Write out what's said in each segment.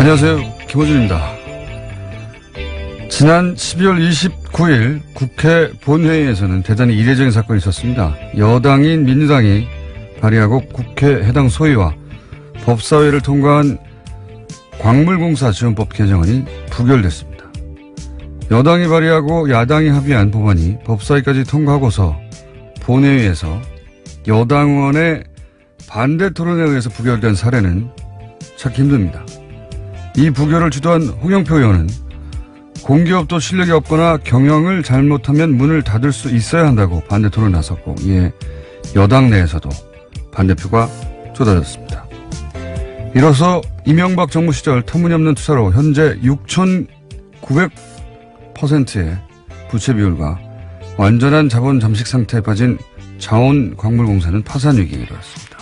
안녕하세요. 김호준입니다. 지난 12월 29일 국회 본회의에서는 대단히 이례적인 사건이 있었습니다. 여당인 민주당이 발의하고 국회 해당 소위와 법사위를 통과한 광물공사 지원법 개정안이 부결됐습니다. 여당이 발의하고 야당이 합의한 법안이 법사위까지 통과하고서 본회의에서 여당 의원의 반대 토론에 의해서 부결된 사례는 찾기 힘듭니다. 이 부결을 주도한 홍영표 의원은 공기업도 실력이 없거나 경영을 잘못하면 문을 닫을 수 있어야 한다고 반대 토론에 나섰고, 이에 여당 내에서도 반대표가 쏟아졌습니다. 이로써 이명박 정부 시절 터무니없는 투자로 현재 6,900%의 부채 비율과 완전한 자본 잠식 상태에 빠진 자원광물공사는 파산 위기에 이르렀습니다.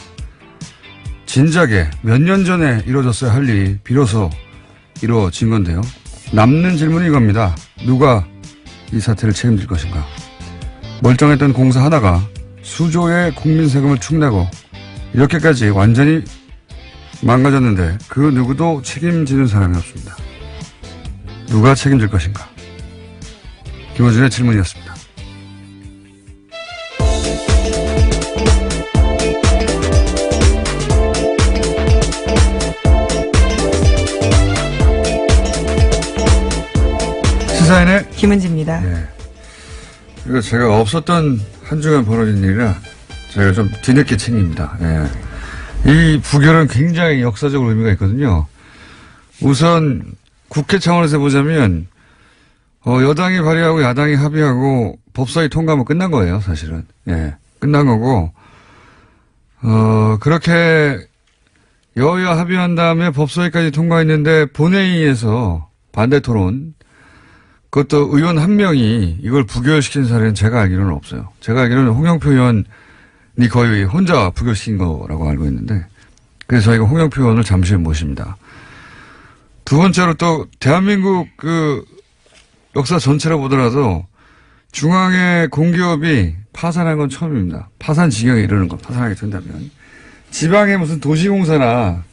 진작에 몇 년 전에 이루어졌어야 할 일이 비로소 이루어진 건데요. 남는 질문이 이겁니다. 누가 이 사태를 책임질 것인가? 멀쩡했던 공사 하나가 수조의 국민 세금을 축내고 이렇게까지 완전히 망가졌는데 그 누구도 책임지는 사람이 없습니다. 누가 책임질 것인가? 김호준의 질문이었습니다. 시사인의 김은지입니다. 네. 이거 제가 없었던 한 주간 벌어진 일이라 제가 좀 뒤늦게 챙깁니다. 네. 이 부결은 굉장히 역사적 의미가 있거든요. 우선 국회 차원에서 보자면 여당이 발의하고 야당이 합의하고 법사위 통과하면 끝난 거예요, 사실은. 예, 끝난 거고 그렇게 여야 합의한 다음에 법사위까지 통과했는데 본회의에서 반대 토론, 그것도 의원 한 명이 이걸 부결시킨 사례는 제가 알기로는 없어요. 제가 알기로는 홍영표 의원이 거의 혼자 부결시킨 거라고 알고 있는데, 그래서 저희가 홍영표 의원을 잠시 모십니다. 두 번째로 또 대한민국 그 역사 전체로 보더라도 중앙의 공기업이 파산한 건 처음입니다. 파산 지경에 이르는 건, 파산하게 된다면. 지방의 무슨 도시공사나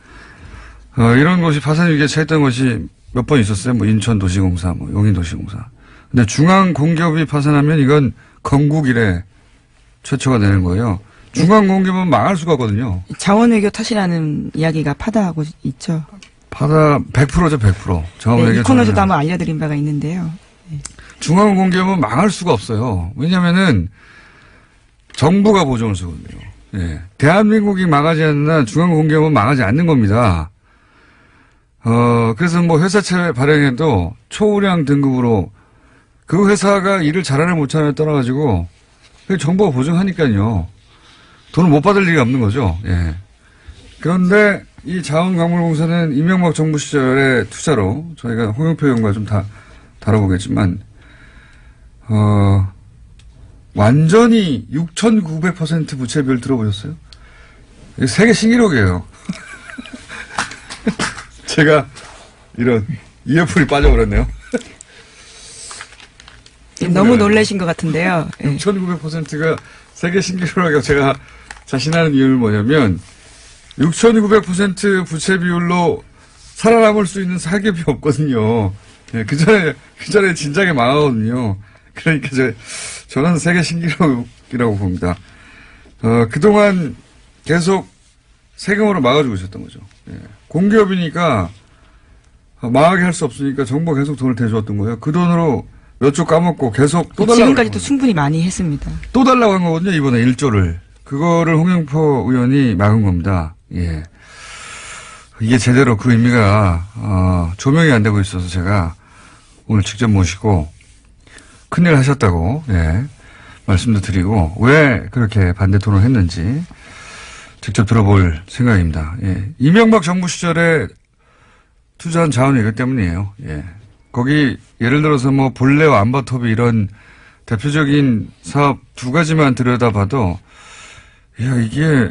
이런 것이 파산 위기에 처했던 것이 몇 번 있었어요. 뭐 인천도시공사, 뭐 용인도시공사. 근데 중앙 공기업이 파산하면 이건 건국 이래 최초가 되는 거예요. 중앙 공기업은 망할 수가 없거든요. 자원외교 탓이라는 이야기가 파다하고 있죠. 파다 100%죠, 100%. 자원외교. 네, 이 코너에서도 한번 알려드린 바가 있는데요. 네. 중앙 공기업은 망할 수가 없어요. 왜냐면은 정부가 보증을 서거든요. 예. 대한민국이 망하지 않는 한 중앙 공기업은 망하지 않는 겁니다. 그래서 뭐 회사채 발행해도 초우량 등급으로 그 회사가 일을 잘하냐 못하냐에 따라가지고 정부가 보증하니까요. 돈을 못 받을 리가 없는 거죠. 예. 그런데 이 자원광물공사는 이명박 정부 시절의 투자로 저희가 홍영표 의원과 좀 다뤄보겠지만, 완전히 6,900% 부채 비율 들어보셨어요? 이게 세계 신기록이에요. 제가 이런 이어풀이 빠져버렸네요. 너무 놀라신 것 같은데요. 6,900%가 세계 신기록이라고 제가 자신하는 이유는 뭐냐면 6,900% 부채 비율로 살아남을 수 있는 사기업이 없거든요. 예, 그 전에 진작에 망하거든요. 그러니까 저는 세계 신기록이라고 봅니다. 그동안 계속 세금으로 막아주고 있었던 거죠. 예. 공기업이니까 망하게 할 수 없으니까 정부가 계속 돈을 대주었던 거예요. 그 돈으로 몇 조 까먹고 계속 또 달라고. 지금까지도 충분히 많이 했습니다. 또 달라고 한 거거든요, 이번에 1조를. 그거를 홍영표 의원이 막은 겁니다. 예. 이게 제대로 그 의미가, 조명이 안 되고 있어서 제가 오늘 직접 모시고 큰일 하셨다고, 예. 말씀도 드리고, 왜 그렇게 반대 토론을 했는지 직접 들어볼 생각입니다. 예. 이명박 정부 시절에 투자한 자원이 이것 때문이에요. 예. 거기 예를 들어서 뭐 본래와 안바톱이 이런 대표적인 사업 두 가지만 들여다봐도 야 이게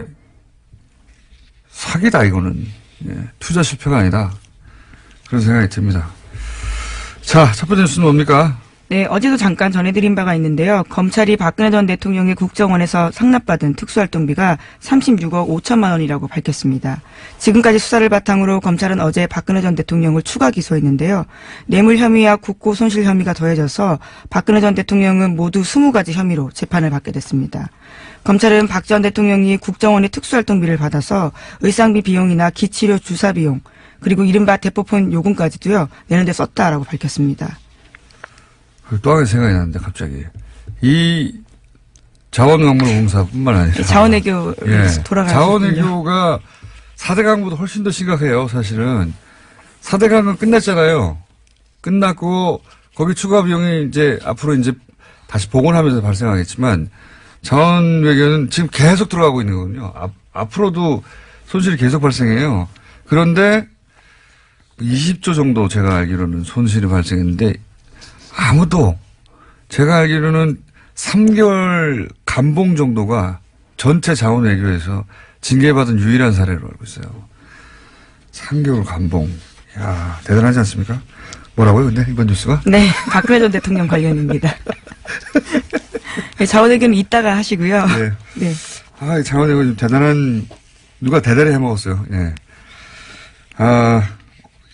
사기다 이거는. 예. 투자 실패가 아니다. 그런 생각이 듭니다. 자, 첫 번째 뉴스는 뭡니까? 네, 어제도 잠깐 전해드린 바가 있는데요. 검찰이 박근혜 전 대통령의 국정원에서 상납받은 특수활동비가 36억 5천만 원이라고 밝혔습니다. 지금까지 수사를 바탕으로 검찰은 어제 박근혜 전 대통령을 추가 기소했는데요. 뇌물 혐의와 국고 손실 혐의가 더해져서 박근혜 전 대통령은 모두 20가지 혐의로 재판을 받게 됐습니다. 검찰은 박 전 대통령이 국정원의 특수활동비를 받아서 의상비 비용이나 기치료 주사 비용, 그리고 이른바 대포폰 요금까지도요, 내는데 썼다라고 밝혔습니다. 또 한 가지 생각이 나는데 갑자기 이 자원광물공사뿐만 아니라 자원외교 돌아가시군요. 자원외교가 4대강보다 훨씬 더 심각해요. 사실은 4대강은 끝났잖아요. 끝났고 거기 추가 비용이 이제 앞으로 이제 다시 복원하면서 발생하겠지만 자원외교는 지금 계속 들어가고 있는 거거든요. 앞으로도 손실이 계속 발생해요. 그런데 20조 정도 제가 알기로는 손실이 발생했는데 아무도 제가 알기로는 3개월 감봉 정도가 전체 자원외교에서 징계받은 유일한 사례로 알고 있어요. 3개월 감봉. 야 대단하지 않습니까? 뭐라고요 근데 이번 뉴스가? 네, 박근혜 전 대통령 관련입니다. 네, 자원외교는 이따가 하시고요. 네. 네. 아, 자원외교 좀 대단한 누가 대단히 해먹었어요. 예.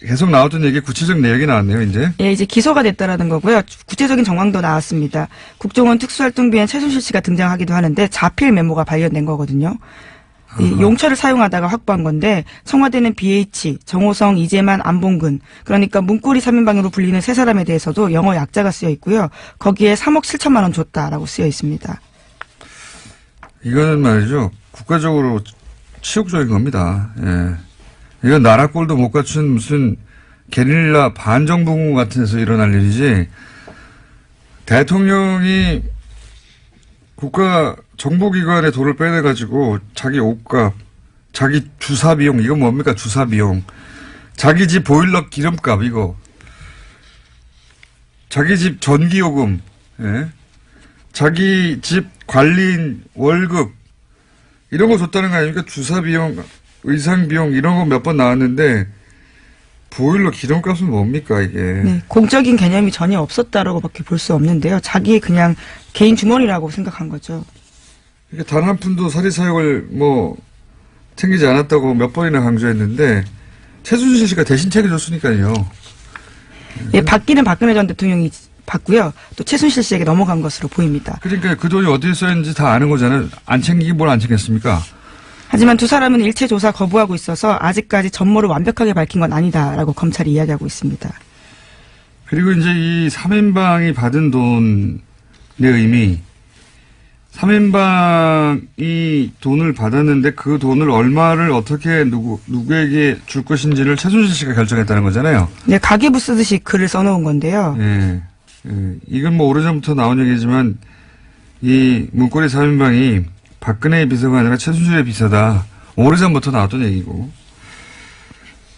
계속 나왔던 얘기 구체적 내역이 나왔네요, 이제. 예, 이제 기소가 됐다라는 거고요. 구체적인 정황도 나왔습니다. 국정원 특수활동비엔 최순실 씨가 등장하기도 하는데 자필 메모가 발견된 거거든요. 이 용처를 사용하다가 확보한 건데 청와대는 BH, 정호성, 이재만, 안봉근 그러니까 문고리 3인방으로 불리는 세 사람에 대해서도 영어 약자가 쓰여 있고요. 거기에 3억 7천만 원 줬다라고 쓰여 있습니다. 이거는 말이죠. 국가적으로 치욕적인 겁니다. 예. 이건 나라 꼴도 못 갖춘 무슨 게릴라 반정부 같은 데서 일어날 일이지 대통령이 국가 정보기관에 돈을 빼내가지고 자기 옷값, 자기 주사비용, 이건 뭡니까 주사비용, 자기 집 보일러 기름값 이거, 자기 집 전기요금, 예? 자기 집 관리인 월급 이런 거 줬다는 거 아닙니까? 주사비용, 의상비용 이런 거 몇 번 나왔는데 보일러 기름값은 뭡니까 이게. 네, 공적인 개념이 전혀 없었다라고밖에 볼 수 없는데요. 자기의 그냥 개인 주머니라고 생각한 거죠. 단 한 푼도 사리사욕을 챙기지 않았다고 몇 번이나 강조했는데 최순실 씨가 대신 챙겨줬으니까요. 네, 받기는 박근혜 전 대통령이 받고요. 또 최순실 씨에게 넘어간 것으로 보입니다. 그러니까 그 돈이 어디에 쓰였는지 다 아는 거잖아요. 안 챙기긴 뭘 안 챙겼습니까? 하지만 두 사람은 일체 조사 거부하고 있어서 아직까지 전모를 완벽하게 밝힌 건 아니다라고 검찰이 이야기하고 있습니다. 그리고 이제 이 3인방이 받은 돈의 의미, 3인방이 돈을 받았는데 그 돈을 얼마를 어떻게 누구에게 줄 것인지를 최순실 씨가 결정했다는 거잖아요. 네, 가계부 쓰듯이 글을 써놓은 건데요. 예. 이건 오래전부터 나온 얘기지만 이 문고리 3인방이 박근혜의 비서가 아니라 최순실의 비서다. 오래전부터 나왔던 얘기고.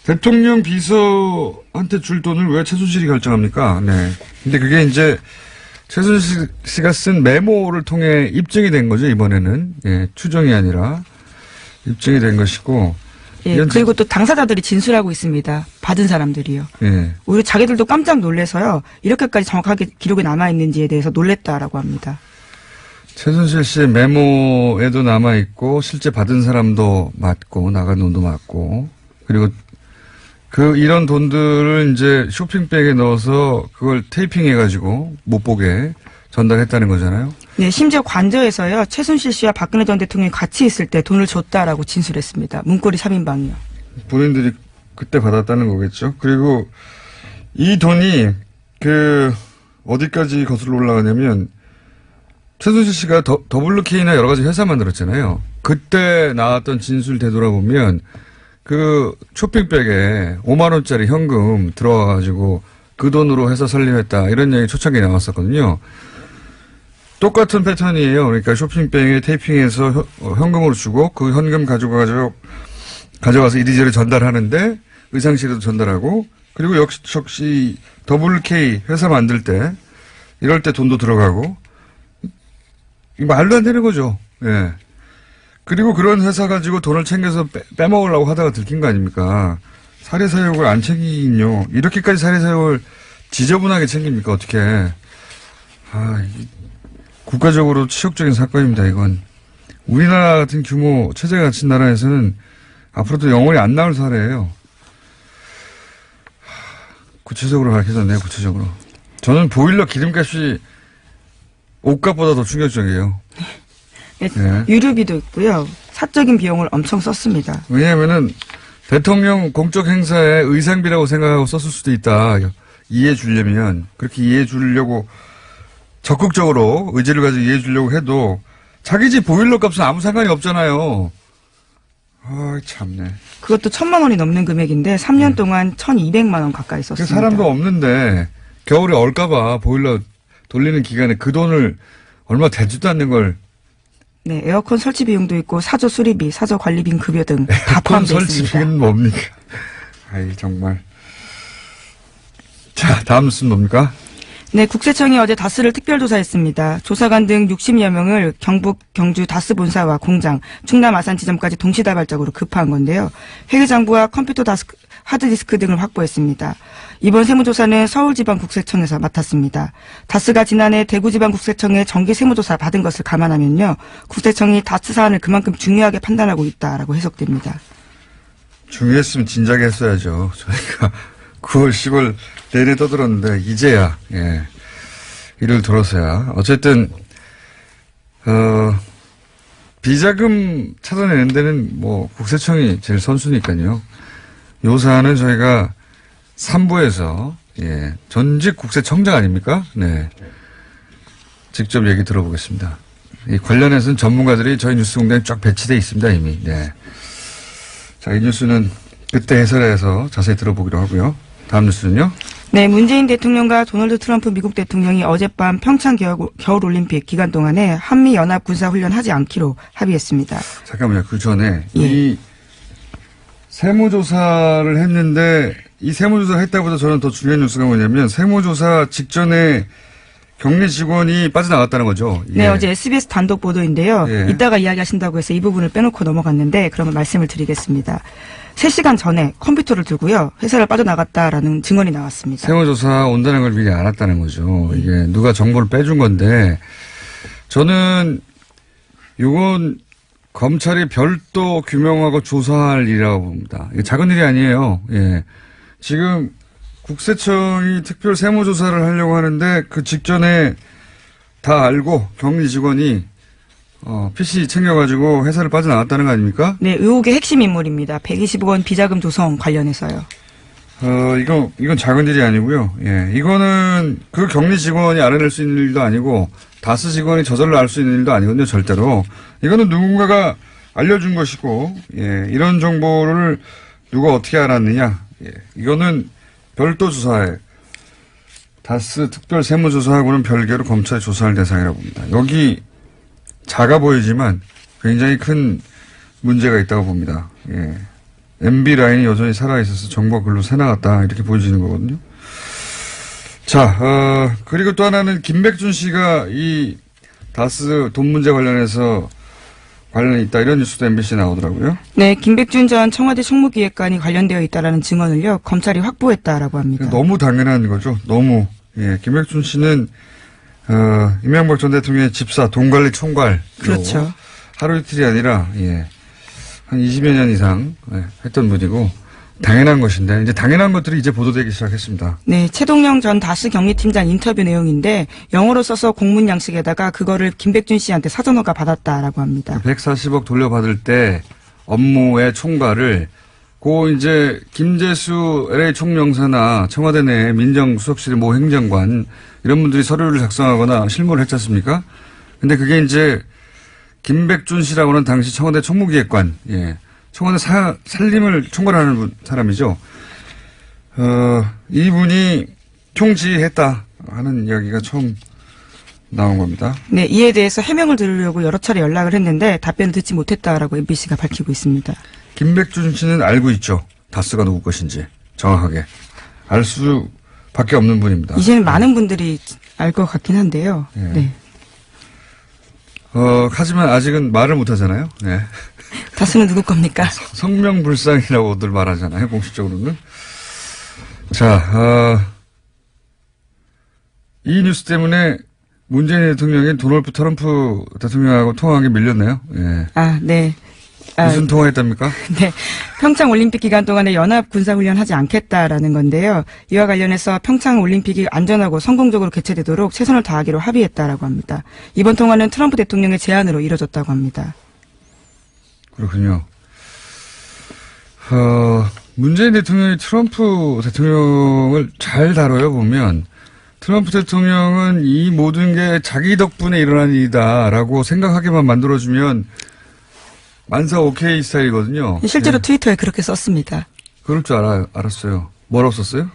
대통령 비서한테 줄 돈을 왜 최순실이 결정합니까? 네. 근데 그게 이제 최순실 씨가 쓴 메모를 통해 입증이 된 거죠, 이번에는. 예, 추정이 아니라 입증이 된 것이고. 예, 그리고 또 당사자들이 진술하고 있습니다. 받은 사람들이요. 예. 오히려 자기들도 깜짝 놀라서요. 이렇게까지 정확하게 기록이 남아있는지에 대해서 놀랬다라고 합니다. 최순실 씨의 메모에도 남아있고 실제 받은 사람도 맞고 나간 돈도 맞고 그리고 이런 돈들을 이제 쇼핑백에 넣어서 그걸 테이핑해가지고 못 보게 전달했다는 거잖아요. 네, 심지어 관저에서요. 최순실 씨와 박근혜 전 대통령이 같이 있을 때 돈을 줬다라고 진술했습니다. 문고리 3인방이요. 본인들이 그때 받았다는 거겠죠. 그리고 이 돈이 어디까지 거슬러 올라가냐면 최순실 씨가 WK나 여러 가지 회사 만들었잖아요. 그때 나왔던 진술 되돌아보면 그 쇼핑백에 5만 원짜리 현금 들어와가지고 그 돈으로 회사 설립했다 이런 얘기 초창기에 나왔었거든요. 똑같은 패턴이에요. 그러니까 쇼핑백에 테이핑해서 현금으로 주고 그 현금 가져가서 이리저리 전달하는데 의상실에도 전달하고 그리고 역시 WK 회사 만들 때 이럴 때 돈도 들어가고 말도 안 되는 거죠. 예. 그리고 그런 회사 가지고 돈을 챙겨서 빼먹으려고 하다가 들킨 거 아닙니까? 사리사욕을 안 챙기긴요. 이렇게까지 사리사욕을 지저분하게 챙깁니까? 어떻게. 국가적으로 치욕적인 사건입니다, 이건. 우리나라 같은 규모, 체제가 갖춘 나라에서는 앞으로도 영원히 안 나올 사례예요. 구체적으로 밝혀졌네요, 구체적으로. 저는 보일러 기름값이 옷값보다 더 충격적이에요. 네. 유류비도 있고요. 사적인 비용을 엄청 썼습니다. 왜냐하면은 대통령 공적 행사에 의상비라고 생각하고 썼을 수도 있다. 이해해 주려면 그렇게 이해해 주려고 적극적으로 의지를 가지고 이해해 주려고 해도 자기 집 보일러 값은 아무 상관이 없잖아요. 참네. 그것도 1,000만 원이 넘는 금액인데 3년 동안 1,200만 원 가까이 썼습니다. 사람도 없는데 겨울에 얼까봐 보일러 돌리는 기간에 그 돈을 얼마 되지도 않는 걸. 네, 에어컨 설치 비용도 있고 사저 수리비, 사저 관리비 급여 등 다 포함되어 있습니다. 설치비는 뭡니까? 정말. 자, 다음 뉴스는 뭡니까? 네, 국세청이 어제 다스를 특별조사했습니다. 조사관 등 60여 명을 경북, 경주 다스 본사와 공장, 충남 아산 지점까지 동시다발적으로 급파한 건데요. 회계장부와 컴퓨터 하드디스크 등을 확보했습니다. 이번 세무조사는 서울지방국세청에서 맡았습니다. 다스가 지난해 대구지방국세청에 정기 세무조사 받은 것을 감안하면요. 국세청이 다스 사안을 그만큼 중요하게 판단하고 있다라고 해석됩니다. 중요했으면 진작에 했어야죠. 저희가 9월, 10월 내내 떠들었는데 이제야 이를 들어서야 어쨌든 비자금 찾아내는 데는 뭐 국세청이 제일 선수니까요. 요 사안은 저희가 3부에서 전직 국세청장 아닙니까? 네, 직접 얘기 들어보겠습니다. 이 관련해서는 전문가들이 저희 뉴스공장에 쫙 배치돼 있습니다 이미. 네. 자, 이 뉴스는 그때 해설해서 자세히 들어보기로 하고요. 다음 뉴스는요? 네, 문재인 대통령과 도널드 트럼프 미국 대통령이 어젯밤 평창 겨울올림픽 기간 동안에 한미연합 군사훈련 하지 않기로 합의했습니다. 잠깐만요. 그 전에 이 세무조사를 했는데 이 세무조사 했다보다 저는 더 중요한 뉴스가 뭐냐면 세무조사 직전에 격리 직원이 빠져나갔다는 거죠. 네, 어제 SBS 단독 보도인데요. 이따가 이야기하신다고 해서 이 부분을 빼놓고 넘어갔는데 그러면 말씀을 드리겠습니다. 3시간 전에 컴퓨터를 들고요. 회사를 빠져나갔다라는 증언이 나왔습니다. 세무조사 온다는 걸 미리 알았다는 거죠. 이게 누가 정보를 빼준 건데 저는 이건 검찰이 별도 규명하고 조사할 일이라고 봅니다. 이게 작은 일이 아니에요. 지금 국세청이 특별 세무조사를 하려고 하는데 그 직전에 다 알고 격리 직원이 PC 챙겨가지고 회사를 빠져나갔다는 거 아닙니까? 네, 의혹의 핵심 인물입니다. 120억 원 비자금 조성 관련해서요. 이건 작은 일이 아니고요. 이거는 그 격리 직원이 알아낼 수 있는 일도 아니고 다스 직원이 저절로 알 수 있는 일도 아니거든요, 절대로. 이거는 누군가가 알려준 것이고, 이런 정보를 누가 어떻게 알았느냐. 이거는 별도 조사에 다스 특별 세무조사하고는 별개로 검찰이 조사할 대상이라고 봅니다. 여기 작아 보이지만 굉장히 큰 문제가 있다고 봅니다. MB 라인이 여전히 살아있어서 정보가 글로 새나갔다 이렇게 보여지는 거거든요. 자, 그리고 또 하나는 김백준 씨가 이 다스 돈 문제 관련해서 관련이 있다 이런 뉴스도 MBC에 나오더라고요. 네, 김백준 전 청와대 총무기획관이 관련되어 있다라는 증언을요 검찰이 확보했다라고 합니다. 너무 당연한 거죠. 너무. 김백준 씨는 이명박 전 대통령의 집사 돈관리 총괄. 그렇죠. 하루 이틀이 아니라 한 20여 년 이상 했던 분이고 당연한 것인데 이제 당연한 것들이 이제 보도되기 시작했습니다. 네, 최동영 전 다스 격리팀장 인터뷰 내용인데 영어로 써서 공문 양식에다가 그거를 김백준 씨한테 사전허가 받았다라고 합니다. 140억 돌려받을 때 업무의 총괄을 이제 김재수 LA 총영사나 청와대 내 민정수석실의 모 행정관 이런 분들이 서류를 작성하거나 실무를 했지 않습니까? 근데 그게 이제 김백준 씨라고는 당시 청와대 총무기획관, 청와대 살림을 총괄하는 사람이죠. 이분이 총지했다 하는 이야기가 처음 나온 겁니다. 네, 이에 대해서 해명을 들으려고 여러 차례 연락을 했는데 답변을 듣지 못했다라고 MBC가 밝히고 있습니다. 김백준 씨는 알고 있죠. 다스가 누구 것인지 정확하게 알 수밖에 없는 분입니다. 이제는 많은 분들이 알 것 같긴 한데요. 네. 하지만 아직은 말을 못 하잖아요. 네. 다스는 누구 겁니까? 성명불상이라고들 말하잖아요. 공식적으로는. 자, 이 뉴스 때문에 문재인 대통령이 도널드 트럼프 대통령하고 통화한 게 밀렸네요. 예. 네. 무슨 통화했답니까? 네. 평창 올림픽 기간 동안에 연합 군사훈련 하지 않겠다라는 건데요. 이와 관련해서 평창 올림픽이 안전하고 성공적으로 개최되도록 최선을 다하기로 합의했다라고 합니다. 이번 통화는 트럼프 대통령의 제안으로 이뤄졌다고 합니다. 그렇군요. 문재인 대통령이 트럼프 대통령을 잘 다뤄요, 보면. 트럼프 대통령은 이 모든 게 자기 덕분에 일어난 일이다라고 생각하게만 만들어주면 만사 오케이 스타일이거든요. 실제로 네. 트위터에 그렇게 썼습니다. 그럴 줄 알았어요. 뭐라고 썼어요?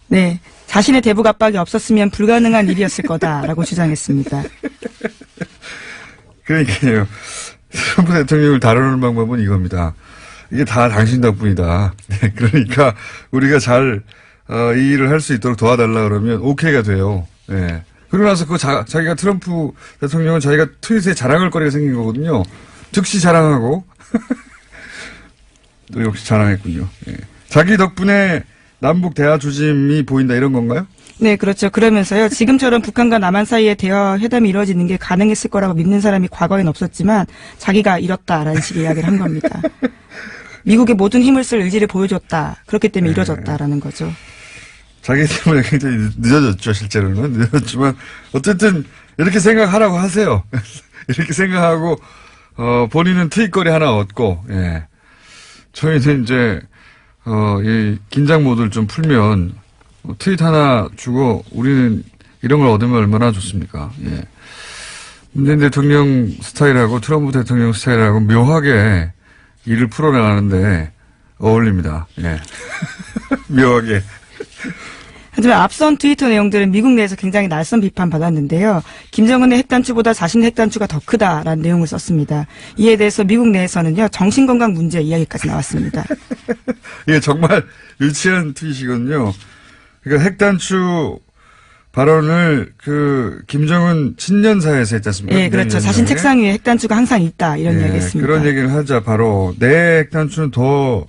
네. 자신의 대북 압박이 없었으면 불가능한 일이었을 거다라고 주장했습니다. 그러니까요. 트럼프 대통령을 다루는 방법은 이겁니다. 이게 다 당신 덕분이다. 네, 그러니까 우리가 잘 이 일을 할 수 있도록 도와달라 그러면 오케이가 돼요. 네. 그러고 나서 자기가 트럼프 대통령은 자기가 트윗에 자랑할 거리가 생긴 거거든요. 즉시 자랑하고 또 역시 자랑했군요. 네. 자기 덕분에 남북 대화 조짐이 보인다 이런 건가요? 네, 그렇죠. 그러면서요. 지금처럼 북한과 남한 사이에 대화 회담이 이루어지는 게 가능했을 거라고 믿는 사람이 과거엔 없었지만 자기가 이뤘다라는 식의 이야기를 한 겁니다. 미국의 모든 힘을 쓸 의지를 보여줬다. 그렇기 때문에 이뤄졌다라는 거죠. 자기 때문에 굉장히 늦어졌죠, 실제로는. 늦어졌지만, 어쨌든, 이렇게 생각하라고 하세요. 이렇게 생각하고, 본인은 트윗거리 하나 얻고, 예. 저희는 이제, 이 긴장 모드를 좀 풀면, 트윗 하나 주고, 우리는 이런 걸 얻으면 얼마나 좋습니까? 예. 문재인 대통령 스타일하고 트럼프 대통령 스타일하고 묘하게 일을 풀어나가는데 어울립니다. 예. 묘하게. 하지만 앞선 트위터 내용들은 미국 내에서 굉장히 날선 비판 받았는데요. 김정은의 핵단추보다 자신의 핵단추가 더 크다라는 내용을 썼습니다. 이에 대해서 미국 내에서는요. 정신건강 문제 이야기까지 나왔습니다. 이게 정말 유치한 트윗이거든요. 그러니까 핵단추 발언을 김정은 친년사에서 했지 않습니까? 네, 그렇죠. 자신 책상 위에 핵단추가 항상 있다 이런 이야기 했습니다. 그런 얘기를 하자 바로 내 핵단추는 더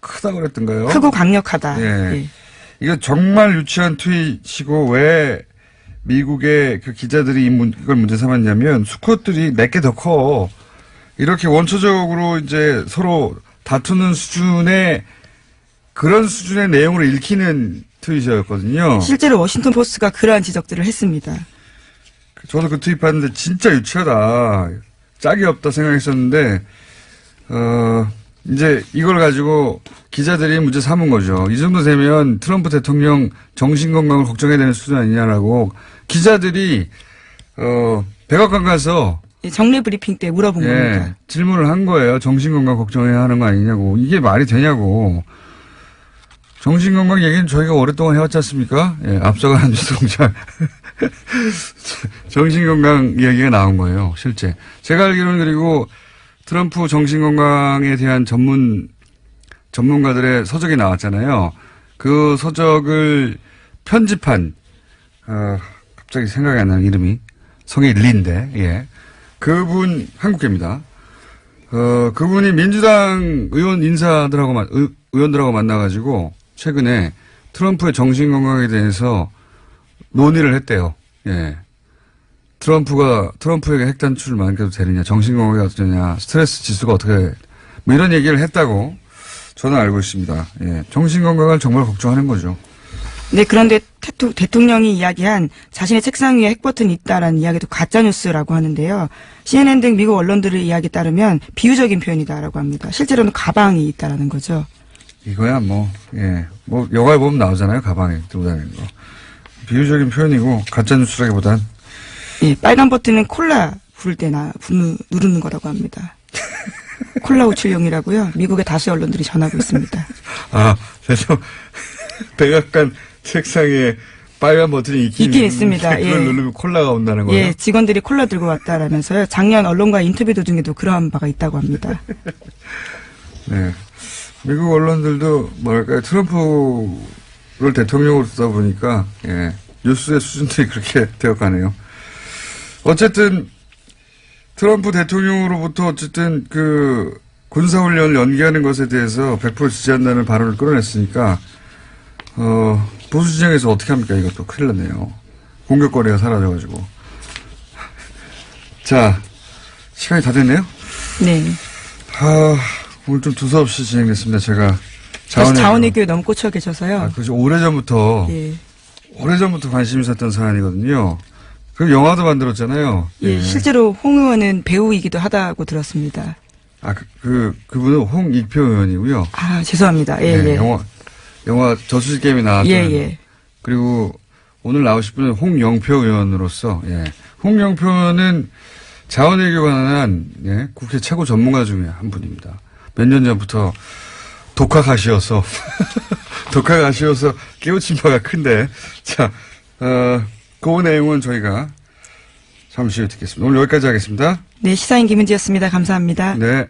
크다고 그랬던가요? 크고 강력하다. 예. 예. 이거 정말 유치한 트윗이고 왜 미국의 그 기자들이 이걸 문제 삼았냐면 수컷들이 내게 더 커. 이렇게 원초적으로 이제 서로 다투는 수준의 그런 수준의 내용으로 읽히는 트윗이었거든요. 실제로 워싱턴 포스트가 그러한 지적들을 했습니다. 저도 그 트윗 봤는데 진짜 유치하다. 짝이 없다 생각했었는데 이제 이걸 가지고 기자들이 문제 삼은 거죠. 이 정도 되면 트럼프 대통령 정신건강을 걱정해야 되는 수준 아니냐라고 기자들이 백악관 가서 정례 브리핑 때 물어본 겁니다. 질문을 한 거예요. 정신건강 걱정해야 하는 거 아니냐고. 이게 말이 되냐고. 정신건강 얘기는 저희가 오랫동안 해왔지 않습니까? 예, 앞서가는 뉴스공장. 정신건강 이야기가 나온 거예요. 실제. 제가 알기로는 그리고 트럼프 정신건강에 대한 전문가들의 서적이 나왔잖아요. 그 서적을 편집한, 갑자기 생각이 안 나는 이름이. 성이 린데, 예. 그분, 한국계입니다. 그분이 민주당 의원들하고 만나가지고 최근에 트럼프의 정신건강에 대해서 논의를 했대요. 예. 트럼프에게 핵단추를 만들어도 되느냐, 정신건강이 어떠냐, 스트레스 지수가 어떻게, 뭐 이런 얘기를 했다고 저는 알고 있습니다. 예. 정신건강을 정말 걱정하는 거죠. 네, 그런데 대통령이 이야기한 자신의 책상 위에 핵버튼이 있다라는 이야기도 가짜뉴스라고 하는데요. CNN 등 미국 언론들의 이야기에 따르면 비유적인 표현이다라고 합니다. 실제로는 가방이 있다라는 거죠. 이거야 영화에 보면 나오잖아요. 가방에 들고 다니는 거. 비유적인 표현이고 가짜뉴스라기보단. 예, 빨간 버튼은 콜라 부를 때 누르는 거라고 합니다. 콜라 호출용이라고요. 미국의 다수의 언론들이 전하고 있습니다. 그래서 백악관 책상에 빨간 버튼이 있긴 있습니다. 그걸 누르면 콜라가 온다는 거예요? 예, 직원들이 콜라 들고 왔다라면서요. 작년 언론과 인터뷰 도중에도 그러한 바가 있다고 합니다. 네. 미국 언론들도 트럼프를 대통령으로 쓰다 보니까 뉴스의 수준들이 그렇게 되어가네요. 어쨌든 트럼프 대통령으로부터 어쨌든 그 군사훈련을 연기하는 것에 대해서 100% 지지한다는 발언을 끌어냈으니까 보수 진영에서 어떻게 합니까? 이것도 큰일 났네요. 공격거리가 사라져가지고. 자, 시간이 다 됐네요. 네. 오늘 좀 두서없이 진행됐습니다. 제가 자원외교에 너무 꽂혀 계셔서요. 그죠. 오래전부터 관심이 있었던 사안이거든요. 그 영화도 만들었잖아요. 예, 실제로 홍 의원은 배우이기도 하다고 들었습니다. 그분은 홍익표 의원이고요. 죄송합니다. 예. 영화 저수지 게임에 나왔던. 예. 그리고 오늘 나오실 분은 홍영표 의원으로서, 홍영표 의원은 자원외교에 관한, 국회 최고 전문가 중에 한 분입니다. 몇 년 전부터 독학하시어서 깨우친 바가 큰데, 자, 그 내용은 저희가 잠시 후에 듣겠습니다. 오늘 여기까지 하겠습니다. 네, 시사인 김은지였습니다. 감사합니다. 네.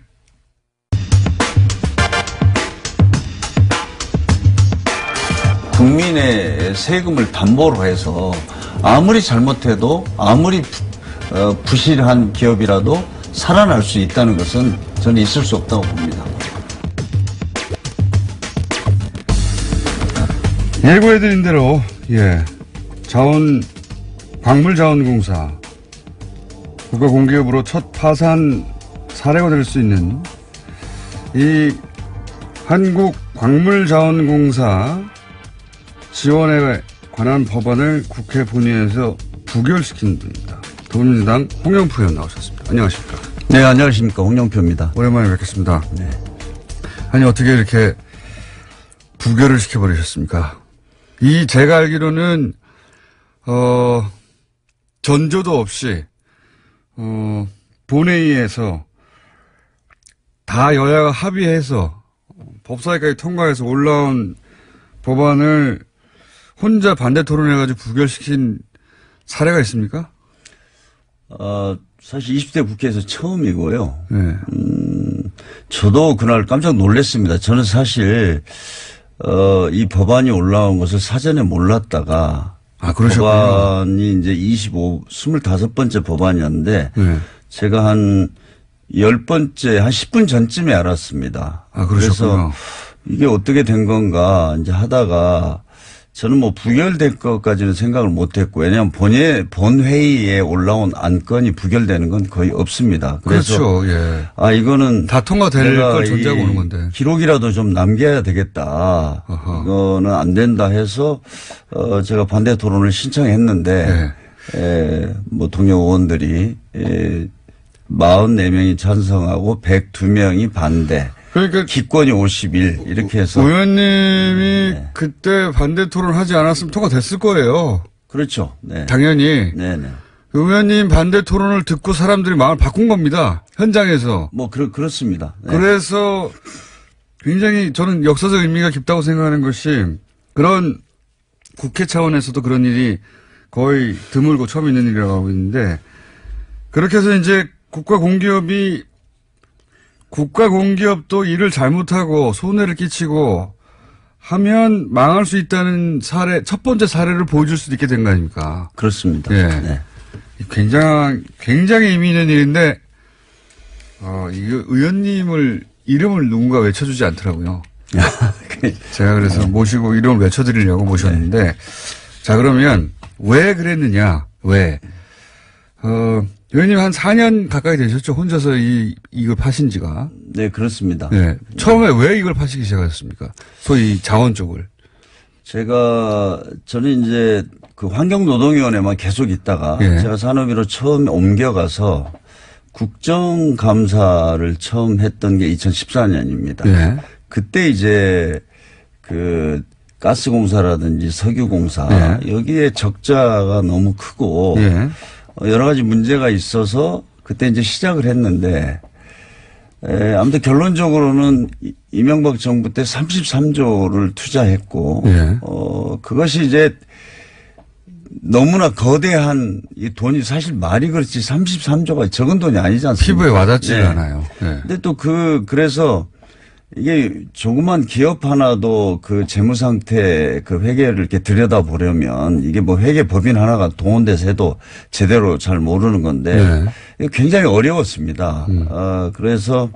국민의 세금을 담보로 해서 아무리 잘못해도 아무리 부실한 기업이라도 살아날 수 있다는 것은 저는 있을 수 없다고 봅니다. 예고해드린 대로 광물자원공사 국가공기업으로 첫 파산 사례가 될 수 있는 이 한국광물자원공사 지원에 관한 법안을 국회 본회의에서 부결시킨 분입니다. 더불어민주당 홍영표 의원 나오셨습니다. 안녕하십니까? 네, 안녕하십니까. 홍영표입니다. 오랜만에 뵙겠습니다. 네. 아니 어떻게 이렇게 부결을 시켜버리셨습니까? 제가 알기로는 전조도 없이 본회의에서 다 여야가 합의해서 법사위까지 통과해서 올라온 법안을 혼자 반대 토론해가지고 부결시킨 사례가 있습니까? 사실 20대 국회에서 처음이고요. 네. 저도 그날 깜짝 놀랐습니다. 저는 사실 이 법안이 올라온 것을 사전에 몰랐다가 그러셨군요. 법안이 이제 25번째 법안이었는데 네. 제가 한 10번째, 한 10분 전쯤에 알았습니다. 그러셨군요. 그래서 이게 어떻게 된 건가 이제 하다가 저는 뭐 부결될 것까지는 생각을 못 했고, 왜냐하면 본회의에 올라온 안건이 부결되는 건 거의 없습니다. 그래서 그렇죠. 예. 이거는 다 통과될 걸 존재하고 오는 건데. 기록이라도 좀 남겨야 되겠다. 어허. 이거는 안 된다 해서 제가 반대 토론을 신청했는데 뭐 동료 의원들이 44명이 찬성하고 102명이 반대. 그러니까 기권이 51 이렇게 해서 의원님이 그때 반대 토론하지 않았으면 통과됐을 거예요. 그렇죠. 네. 당연히. 네네. 의원님 반대 토론을 듣고 사람들이 마음을 바꾼 겁니다. 현장에서. 뭐 그렇습니다. 네. 그래서 굉장히 저는 역사적 의미가 깊다고 생각하는 것이 그런 국회 차원에서도 그런 일이 거의 드물고 처음 있는 일이라고 하고 있는데 그렇게 해서 이제 국가공기업도 일을 잘못하고 손해를 끼치고 하면 망할 수 있다는 첫 번째 사례를 보여줄 수도 있게 된 거 아닙니까? 그렇습니다. 예. 네. 굉장히 의미 있는 일인데, 이거 의원님을 이름을 누군가 외쳐주지 않더라고요. 제가 그래서 모시고 이름을 외쳐드리려고 모셨는데, 자, 그러면 왜 그랬느냐, 왜? 의원님 한 4년 가까이 되셨죠? 혼자서 이걸 파신 지가. 네, 그렇습니다. 네. 처음에 왜 이걸 파시기 시작하셨습니까? 소위 자원 쪽을. 저는 이제 그 환경노동위원회만 계속 있다가 제가 산업위로 처음 옮겨가서 국정감사를 처음 했던 게 2014년입니다. 그때 이제 그 가스공사라든지 석유공사 여기에 적자가 너무 크고 여러 가지 문제가 있어서 그때 이제 시작을 했는데 아무튼 결론적으로는 이명박 정부 때 33조를 투자했고 그것이 이제 너무나 거대한 이 돈이 사실 말이 그렇지 33조가 적은 돈이 아니지 않습니까? 피부에 와닿지 않아요. 근데 또 그래서 이게 조그만 기업 하나도 그 재무 상태 그 회계를 이렇게 들여다보려면 이게 뭐 회계법인 하나가 동원돼서 해도 제대로 잘 모르는 건데 굉장히 어려웠습니다. 그래서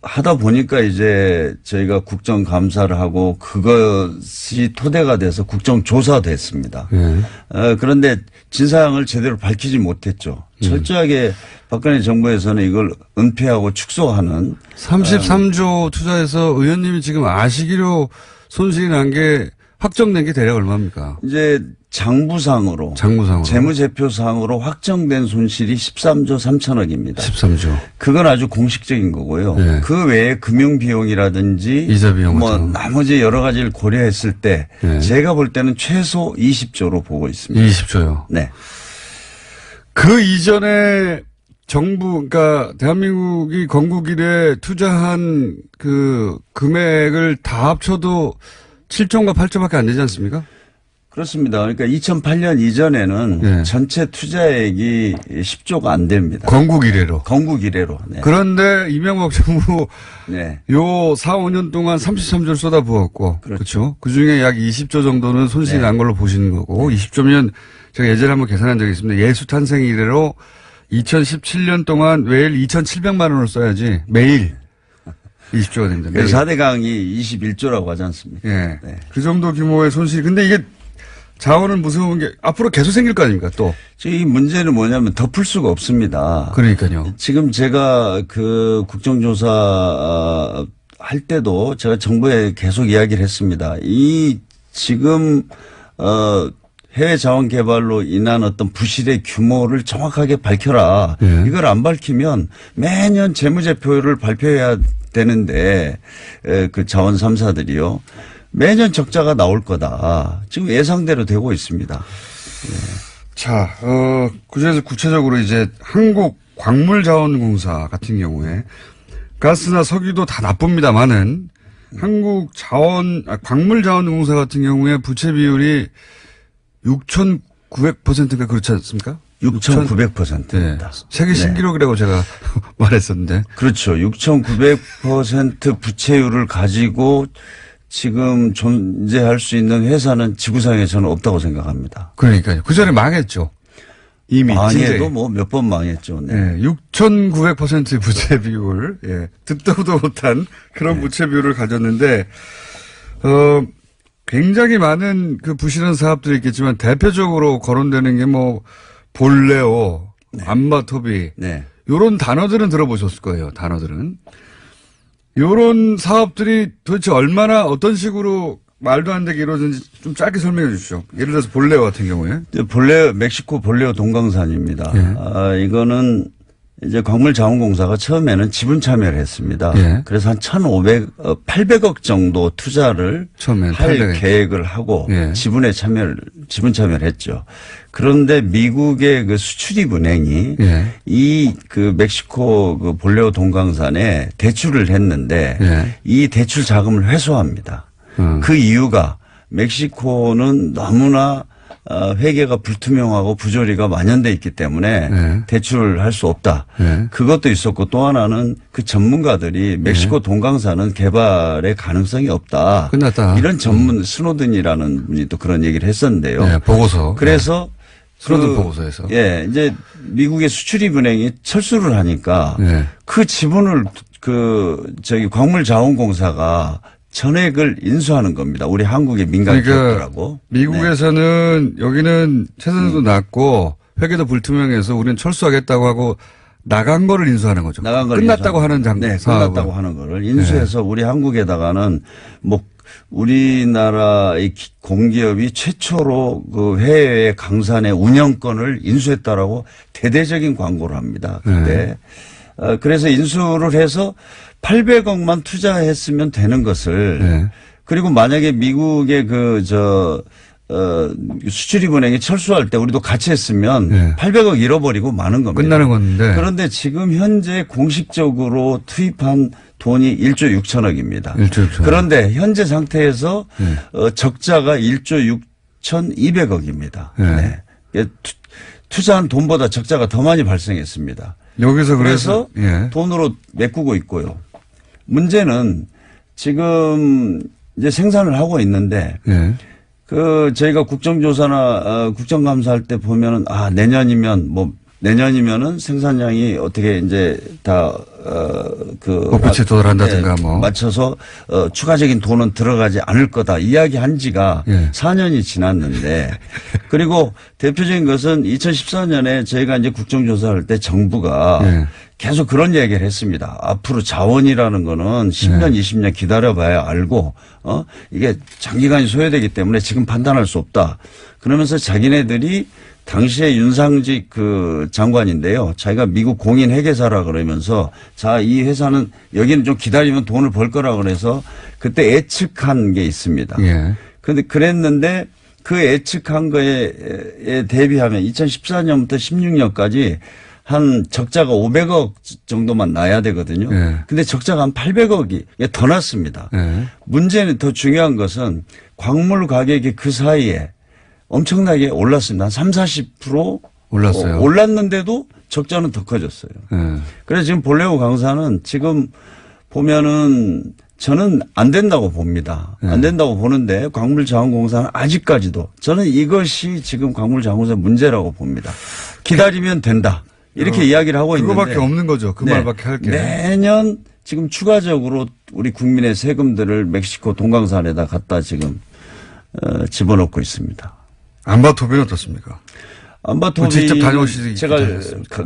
하다 보니까 이제 저희가 국정감사를 하고 그것이 토대가 돼서 국정조사됐습니다. 그런데 진상을 제대로 밝히지 못했죠. 철저하게 박근혜 정부에서는 이걸 은폐하고 축소하는 33조 투자해서 의원님이 지금 아시기로 손실이 난 게 확정된 게 대략 얼마입니까? 이제 장부상으로 재무제표상으로 확정된 손실이 13조 3천억입니다. 13조. 그건 아주 공식적인 거고요. 네. 그 외에 금융비용이라든지 이자 비용 뭐 같은 거. 나머지 여러 가지를 고려했을 때 네. 제가 볼 때는 최소 20조로 보고 있습니다. 20조요. 네. 그 이전에 정부, 그러니까 대한민국이 건국 이래 투자한 그 금액을 다 합쳐도 7조인가 8조밖에 안 되지 않습니까? 그렇습니다. 그러니까 2008년 이전에는 네. 전체 투자액이 10조가 안 됩니다. 건국 이래로. 건국 이래로. 네. 그런데 이명박 정부 네. 요 4, 5년 동안 33조를 쏟아부었고. 그렇죠. 그 중에 약 20조 정도는 손실이 네. 난 걸로 보시는 거고. 20조면 제가 예전에 한번 계산한 적이 있습니다. 예수 탄생 이래로 2017년 동안 매일 2,700만 원을 써야지 매일 20조가 됩니다. 매일. 그래서 4대강이 21조라고 하지 않습니까? 예. 네. 그 정도 규모의 손실. 근데 이게 자원은 무서운 게 앞으로 계속 생길 거 아닙니까 또. 이 문제는 뭐냐면 덮을 수가 없습니다. 그러니까요. 지금 제가 그 국정조사 할 때도 제가 정부에 계속 이야기를 했습니다. 이 지금 해외 자원 개발로 인한 어떤 부실의 규모를 정확하게 밝혀라. 예. 이걸 안 밝히면 매년 재무제표를 발표해야 되는데 그 자원 3사들이요. 매년 적자가 나올 거다. 지금 예상대로 되고 있습니다. 자, 그중에서 구체적으로 이제 한국광물자원공사 같은 경우에 가스나 석유도 다 나쁩니다만은 광물자원공사 같은 경우에 부채 비율이 6,900%가 그렇지 않습니까? 6,900%입니다. 세계 신기록이라고 제가 말했었는데. 그렇죠. 6,900% 부채율을 가지고 지금 존재할 수 있는 회사는 지구상에 저는 없다고 생각합니다. 그러니까요. 그 전에 망했죠. 이미. 망해도 뭐 몇 번 망했죠. 네. 6,900% 부채 비율. 예. 듣도 못한 그런 부채 비율을 가졌는데, 굉장히 많은 그 부실한 사업들이 있겠지만 대표적으로 거론되는 게 뭐 볼레오, 안마토비. 네. 요런 단어들은 들어보셨을 거예요. 단어들은. 요런 사업들이 도대체 얼마나 어떤 식으로 말도 안 되게 이루어지는지 좀 짧게 설명해 주십시오. 예를 들어서 볼레오 같은 경우에. 멕시코 볼레오 동강산입니다. 예. 이거는 이제 광물자원공사가 처음에는 지분 참여를 했습니다. 예. 그래서 한 800억 정도 투자를 처음엔 할 800억. 계획을 하고 예. 지분 참여를 했죠. 그런데 미국의 그 수출입은행이 예. 이 그 멕시코 그 볼레오 동강산에 대출을 했는데 예. 이 대출 자금을 회수합니다. 그 이유가 멕시코는 너무나 회계가 불투명하고 부조리가 만연돼 있기 때문에 네. 대출을 할 수 없다. 네. 그것도 있었고 또 하나는 그 전문가들이 멕시코 동강산은 개발의 가능성이 없다. 끝났다. 이런 전문 스노든이라는 분이 또 그런 얘기를 했었는데요. 네, 보고서. 그래서 스노든 보고서에서. 예, 이제 미국의 수출입은행이 철수를 하니까 네. 그 지분을 광물자원공사가 전액을 인수하는 겁니다. 우리 한국의 민간 기업들하고. 미국에서는 여기는 채권도 낮고 회계도 불투명해서 우리는 철수하겠다고 하고 나간 거를 인수하는 거죠. 나간 걸 끝났다고 하는 네, 사업을. 끝났다고 하는 거를 인수해서 우리 한국에다가는 뭐 우리나라의 공기업이 최초로 그 해외 강산의 운영권을 인수했다라고 대대적인 광고를 합니다. 그때. 그래서 인수를 해서 800억만 투자했으면 되는 것을 그리고 만약에 미국의 수출입은행이 철수할 때 우리도 같이 했으면 800억 잃어버리고 마는 겁니다. 끝나는 건데. 그런데 지금 현재 공식적으로 투입한 돈이 1조 6천억입니다. 1조 6천억. 그런데 현재 상태에서 적자가 1조 6,200억입니다. 네. 투자한 돈보다 적자가 더 많이 발생했습니다. 여기서 그래서 예. 돈으로 메꾸고 있고요. 문제는 지금 이제 생산을 하고 있는데 예. 저희가 국정조사나 국정감사할 때 보면은 내년이면은 생산량이 어떻게 이제 다 목표치에 도달한다든가 뭐. 맞춰서 추가적인 돈은 들어가지 않을 거다 이야기한 지가 예. 4년이 지났는데 그리고 대표적인 것은 2014년에 저희가 이제 국정조사할 때 정부가 예. 계속 그런 얘기를 했습니다. 앞으로 자원이라는 거는 10년, 20년 기다려봐야 알고, 이게 장기간이 소요되기 때문에 지금 판단할 수 없다. 그러면서 자기네들이 당시에 윤상직 그 장관인데요. 자기가 미국 공인 회계사라 그러면서 자, 이 회사는 여기는 좀 기다리면 돈을 벌 거라 그래서 그때 예측한 게 있습니다. 예. 그런데 그랬는데 그 예측한 거에 대비하면 2014년부터 16년까지 한 적자가 500억 정도만 나야 되거든요. 예. 근데 적자가 한 800억이 더 났습니다. 예. 문제는 더 중요한 것은 광물 가격이 그 사이에 엄청나게 올랐습니다. 한 30-40% 올랐어요. 올랐는데도 적자는 더 커졌어요. 예. 그래서 지금 볼레오 강사는 지금 보면은 저는 안 된다고 봅니다. 안 된다고 보는데 광물자원공사는 아직까지도 저는 이것이 지금 광물자원공사 문제라고 봅니다. 기다리면 된다. 이렇게 이야기를 하고 있는데. 그거밖에 없는 거죠. 그 말밖에 할 게. 매년 지금 추가적으로 우리 국민의 세금들을 멕시코 동강산에다 갖다 지금 집어넣고 있습니다. 안바토비는 어떻습니까? 안바토비 직접 다녀오시기 제가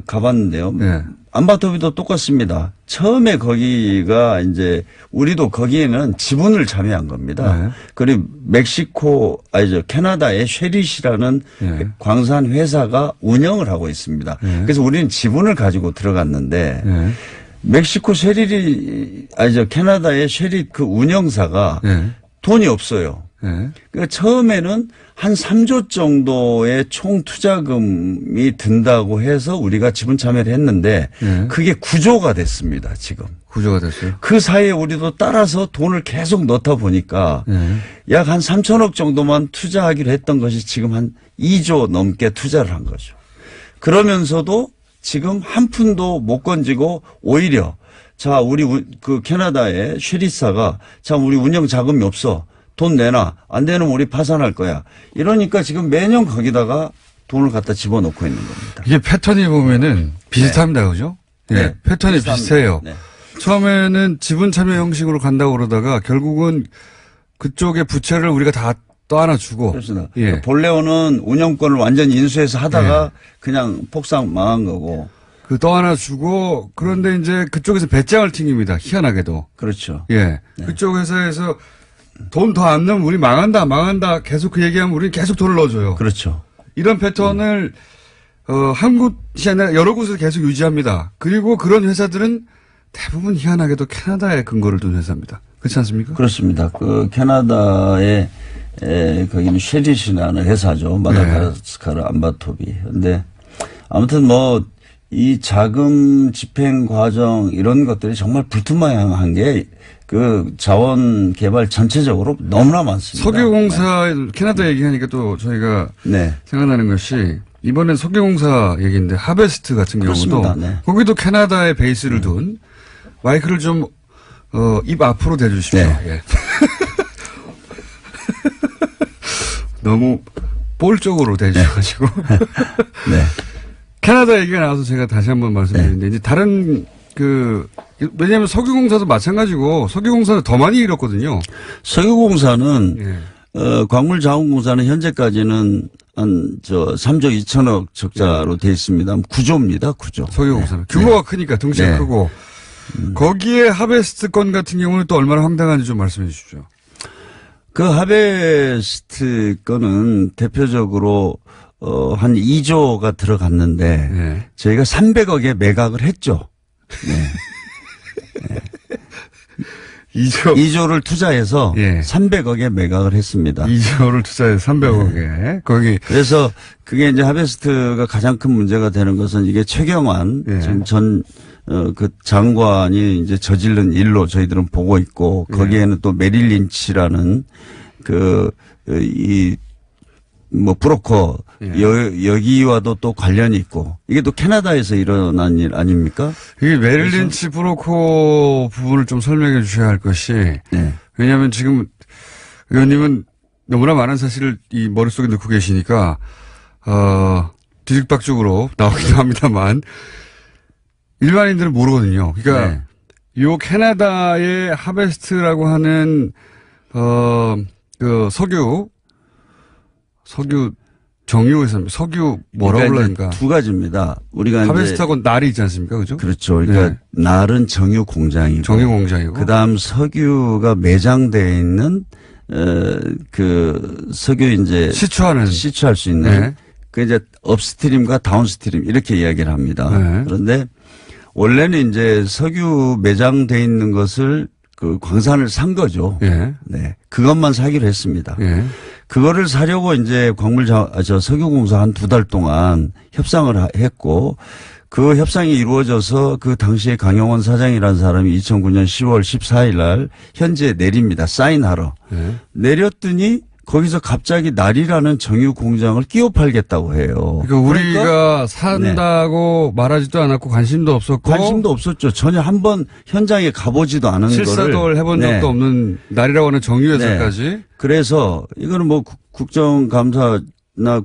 가봤는데요. 네. 안바토비도 똑같습니다. 처음에 거기가 이제 우리도 거기에는 지분을 참여한 겁니다. 네. 그리고 캐나다의 쉐릿이라는 네. 광산 회사가 운영을 하고 있습니다. 네. 그래서 우리는 지분을 가지고 들어갔는데 네. 멕시코 캐나다의 쉐릿 그 운영사가 네. 돈이 없어요. 네. 그러니까 처음에는 한 3조 정도의 총 투자금이 든다고 해서 우리가 지분 참여를 했는데 네. 그게 9조가 됐습니다, 지금. 구조가 됐어요. 그 사이에 우리도 따라서 돈을 계속 넣다 보니까 네. 약 한 3천억 정도만 투자하기로 했던 것이 지금 한 2조 넘게 투자를 한 거죠. 그러면서도 지금 한 푼도 못 건지고 오히려 자, 우리 그 캐나다의 쉐리사가 자, 우리 운영 자금이 없어. 돈 내놔. 안 되면 우리 파산할 거야. 이러니까 지금 매년 거기다가 돈을 갖다 집어넣고 있는 겁니다. 이게 패턴이 보면은 비슷합니다. 그죠? 예. 네. 패턴이 비슷합니다. 비슷해요. 네. 처음에는 지분 참여 형식으로 간다고 그러다가 결국은 그쪽의 부채를 우리가 다 떠안아주고. 그렇습니다. 예. 본래는 운영권을 완전히 인수해서 하다가 그냥 폭삭 망한 거고. 그 떠안아주고 그런데 이제 그쪽에서 배짱을 튕깁니다. 희한하게도. 그렇죠. 예. 그쪽 회사에서 돈 더 안 넣으면 우리 망한다. 계속 그 얘기하면 우리 계속 돈을 넣어줘요. 그렇죠. 이런 패턴을 한 곳이 아니라 여러 곳에서 계속 유지합니다. 그리고 그런 회사들은 대부분 희한하게도 캐나다에 근거를 둔 회사입니다. 그렇지 않습니까? 그렇습니다. 그 캐나다의 거기는 쉐릿이라는 회사죠. 마다가스카르 안바토비. 근데 아무튼 뭐 이 자금 집행 과정 이런 것들이 정말 불투명한 게 그 자원 개발 전체적으로 너무나 많습니다. 석유공사 캐나다 얘기하니까 또 저희가 네. 생각나는 것이 이번엔 석유공사 얘기인데 하베스트 같은 경우도 그렇습니다. 네. 거기도 캐나다에 베이스를 둔 마이크를 좀 입 앞으로 대주십시오. 네. 예. 너무 볼적으로 대주셔가지고 네. 캐나다 얘기가 나와서 제가 다시 한번 말씀드리는데 이제 다른 왜냐하면 석유공사도 마찬가지고 석유공사는 더 많이 잃었거든요. 석유공사는 예. 광물자원공사는 현재까지는 한 3조 2천억 적자로 돼 있습니다. 9조입니다. 9조. 석유공사는 규모가 크니까 덩치가 네. 크고 거기에 하베스트 건 같은 경우는 또 얼마나 황당한지 좀 말씀해 주십시오. 그 하베스트 건은 대표적으로 한 2조가 들어갔는데 네. 저희가 300억에 매각을 했죠. 네. 2조를 투자해서 예. 300억에 매각을 했습니다. 2조를 투자해서 300억에 거기 그래서 그게 이제 하베스트가 가장 큰 문제가 되는 것은 이게 최경환 예. 지금 그 장관이 이제 저지른 일로 저희들은 보고 있고 거기에는 또 메릴 린치라는 브로커 여기와도 또 관련이 있고 이게 또 캐나다에서 일어난 일 아닙니까? 이게 메릴린치 브로커 부분을 좀 설명해 주셔야 할 것이 네. 왜냐하면 지금 의원님은 너무나 많은 사실을 이 머릿속에 넣고 계시니까 뒤죽박죽으로 나오기도 합니다만 일반인들은 모르거든요. 그러니까 네. 요 캐나다의 하베스트라고 하는 그 석유 정유회사 석유 뭐라고 그러니까 그러니까 두 가지입니다. 우리가 하베스트하고 날이 있지 않습니까, 그죠? 그렇죠. 그러니까 날은 정유 공장이고, 정유 공장이고, 그다음 석유가 매장되어 있는 그 석유 이제 시추할 수 있는 네. 그 이제 업스트림과 다운스트림 이렇게 이야기를 합니다. 네. 그런데 원래는 이제 석유 매장돼 있는 것을 그 광산을 산 거죠. 예. 네. 그것만 사기로 했습니다. 예. 그거를 사려고 이제 석유공사 한 2달 동안 협상을 했고 그 협상이 이루어져서 그 당시에 강영원 사장이라는 사람이 2009년 10월 14일 날 현지에 내립니다. 사인하러. 예. 내렸더니 거기서 갑자기 날이라는 정유 공장을 끼워 팔겠다고 해요. 그러니까 우리가 산다고 말하지도 않았고 관심도 없었고 관심도 없었죠. 전혀 한번 현장에 가보지도 않은 거를. 실사도 해본 적도 없는 날이라고 하는 정유회사까지. 네. 그래서 이거는 뭐 국정감사나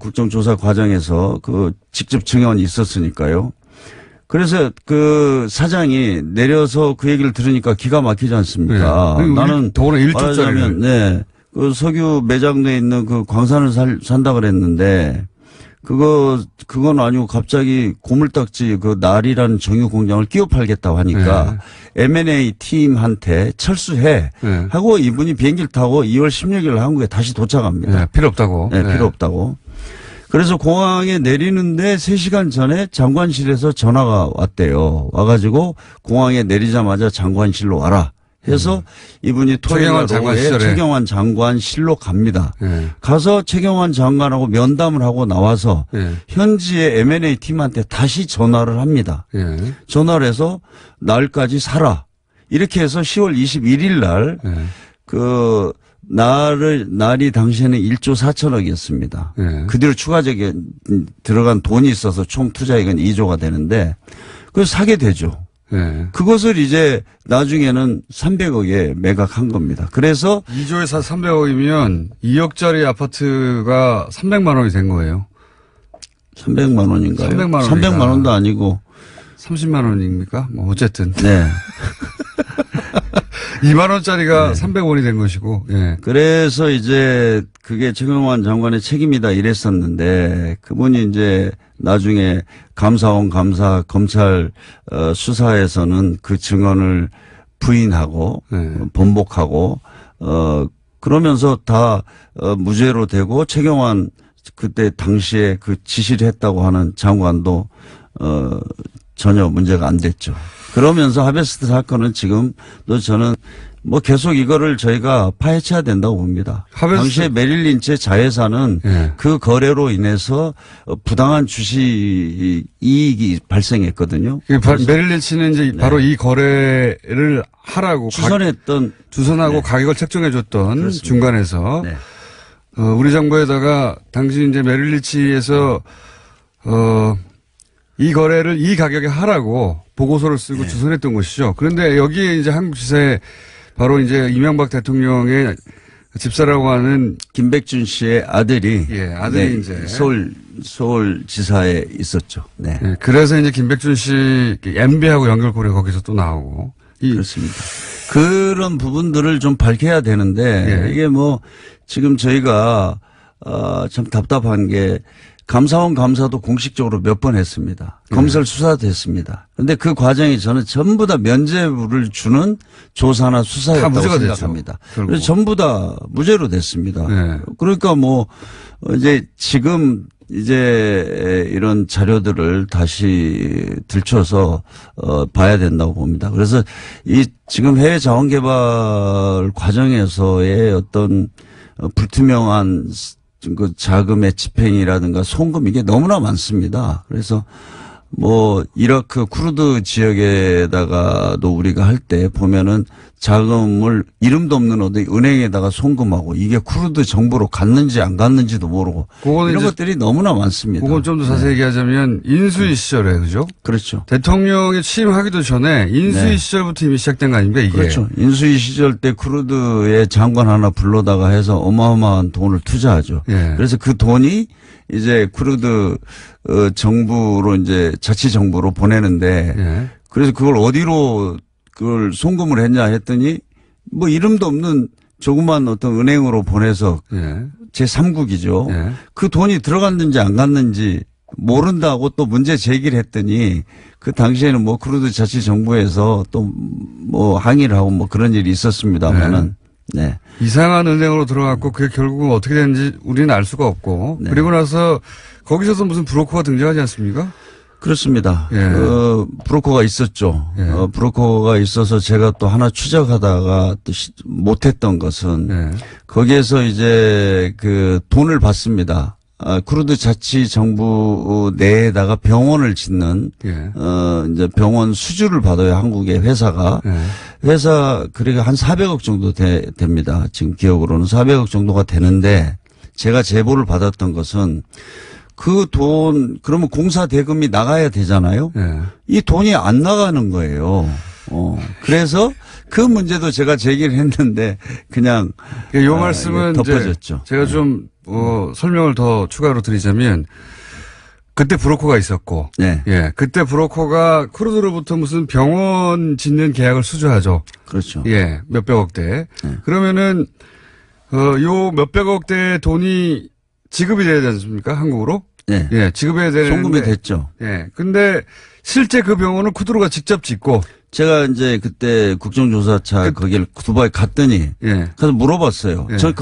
국정조사 과정에서 그 직접 증언이 있었으니까요. 그래서 그 사장이 내려서 그 얘기를 들으니까 기가 막히지 않습니까? 네. 나는 돈은 1조짜리를. 네. 그 석유 매장돼 있는 그 광산을 산다 그랬는데 그건 아니고 갑자기 고물딱지 그 날이라는 정유 공장을 끼워 팔겠다고 하니까 M&A 팀한테 철수해 네. 하고 이분이 비행기를 타고 2월 16일 한국에 다시 도착합니다. 네, 필요 없다고. 네, 필요 없다고. 그래서 공항에 내리는데 3시간 전에 장관실에서 전화가 왔대요. 와가지고 공항에 내리자마자 장관실로 와라. 해서 이분이 토요일 날 오후에 최경환 장관실로 갑니다. 네. 가서 최경환 장관하고 면담을 하고 나와서 네. 현지의 M&A 팀한테 다시 전화를 합니다. 네. 전화를 해서 날까지 사라. 이렇게 해서 10월 21일 날 그 날이 당시에는 1조 4천억이었습니다. 네. 그 뒤로 추가적인 들어간 돈이 있어서 총 투자액은 2조가 되는데 그래서 사게 되죠. 네. 그것을 이제 나중에는 300억에 매각한 겁니다. 그래서 2조에서 300억이면 2억짜리 아파트가 300만 원이 된 거예요. 300만 원인가요? 300만 원이다. 300만 원도 아니고 30만 원입니까? 뭐 어쨌든. 네. 2만 원짜리가 300원이 된 것이고. 예. 그래서 이제 그게 최경환 장관의 책임이다 이랬었는데 그분이 이제 나중에 감사원 감사 검찰 수사에서는 그 증언을 부인하고 번복하고 그러면서 다 무죄로 되고 최경환 그때 당시에 그 지시를 했다고 하는 장관도 전혀 문제가 안 됐죠. 그러면서 하베스트 사건은 지금도 저는 뭐 계속 이거를 저희가 파헤쳐야 된다고 봅니다. 당시에 메릴 린치의 자회사는 그 거래로 인해서 부당한 주식 이익이 발생했거든요. 메릴 린치는 이제 바로 이 거래를 하라고 주선하고 가격을 책정해 줬던 중간에서 우리 정부에다가 당시 이제 메릴 린치에서 이 거래를 이 가격에 하라고 보고서를 쓰고 주선했던 것이죠. 그런데 여기에 이제 한국 지사에 바로 이제 이명박 대통령의 집사라고 하는 김백준 씨의 아들이 이제 서울 지사에 있었죠. 네. 그래서 이제 김백준 씨 MB하고 연결고리 거기서 또 나오고 그렇습니다. 그런 부분들을 좀 밝혀야 되는데 이게 뭐 지금 저희가 참 답답한 게 감사원 감사도 공식적으로 몇 번 했습니다. 검찰 수사도 했습니다. 그런데 그 과정이 저는 전부 다 면죄부를 주는 조사나 수사였다고 생각합니다. 됐죠, 그래서 전부 다 무죄로 됐습니다. 그러니까 뭐 이제 지금 이제 이런 자료들을 다시 들춰서 봐야 된다고 봅니다. 그래서 이 지금 해외 자원 개발 과정에서의 어떤 불투명한 그 자금의 집행이라든가 송금 이게 너무나 많습니다. 그래서 뭐 이라크 쿠르드 지역에다가도 우리가 할 때 보면은 자금을 이름도 없는 어디 은행에다가 송금하고 이게 쿠르드 정부로 갔는지 안 갔는지도 모르고 이런 것들이 너무나 많습니다. 그건 좀 더 자세히 얘기하자면 인수위 시절에 그죠? 그렇죠. 대통령이 취임하기도 전에 인수위 시절부터 이미 시작된 거 아닙니까 이게? 그렇죠. 인수위 시절 때 쿠르드의 장관 하나 불러다가 해서 어마어마한 돈을 투자하죠. 그래서 그 돈이 이제 쿠르드 정부로 이제 자치 정부로 보내는데 그래서 그걸 어디로 그걸 송금을 했냐 했더니 뭐 이름도 없는 조그만 어떤 은행으로 보내서 예. 제3국이죠. 예. 그 돈이 들어갔는지 안 갔는지 모른다고 또 문제 제기를 했더니 그 당시에는 뭐 크루드 자치정부에서 또 뭐 항의를 하고 뭐 그런 일이 있었습니다만은 네. 이상한 은행으로 들어갔고 그게 결국은 어떻게 되는지 우리는 알 수가 없고 네. 그리고 나서 거기서도 무슨 브로커가 등장하지 않습니까? 그렇습니다. 예. 브로커가 있었죠. 예. 브로커가 있어서 제가 또 하나 추적하다가 또 못했던 것은 예. 거기에서 이제 그 돈을 받습니다. 크루드 자치정부 내에다가 병원을 짓는 예. 이제 병원 수주를 받아요. 한국의 회사가. 예. 회사 그러니까 한 400억 정도 됩니다. 지금 기억으로는 400억 정도가 되는데 제가 제보를 받았던 것은 그 돈 그러면 공사 대금이 나가야 되잖아요. 예. 이 돈이 안 나가는 거예요. 그래서 그 문제도 제가 제기를 했는데 그냥 이 말씀은 덮어졌죠. 이제 제가 좀 설명을 더 추가로 드리자면 그때 브로커가 있었고, 네. 예, 그때 브로커가 크루드로부터 무슨 병원 짓는 계약을 수주하죠. 그렇죠. 예, 몇백억대. 네. 그러면은 요 몇백억대 돈이 지급이 돼야 되지 않습니까? 한국으로? 네. 예, 지급해야 되는데. 송금이 됐죠. 예, 근데 실제 그 병원은 크루드가 직접 짓고. 제가 이제 그때 국정조사차 거기를 두바이 갔더니 예. 가서 물어봤어요. 예. 저는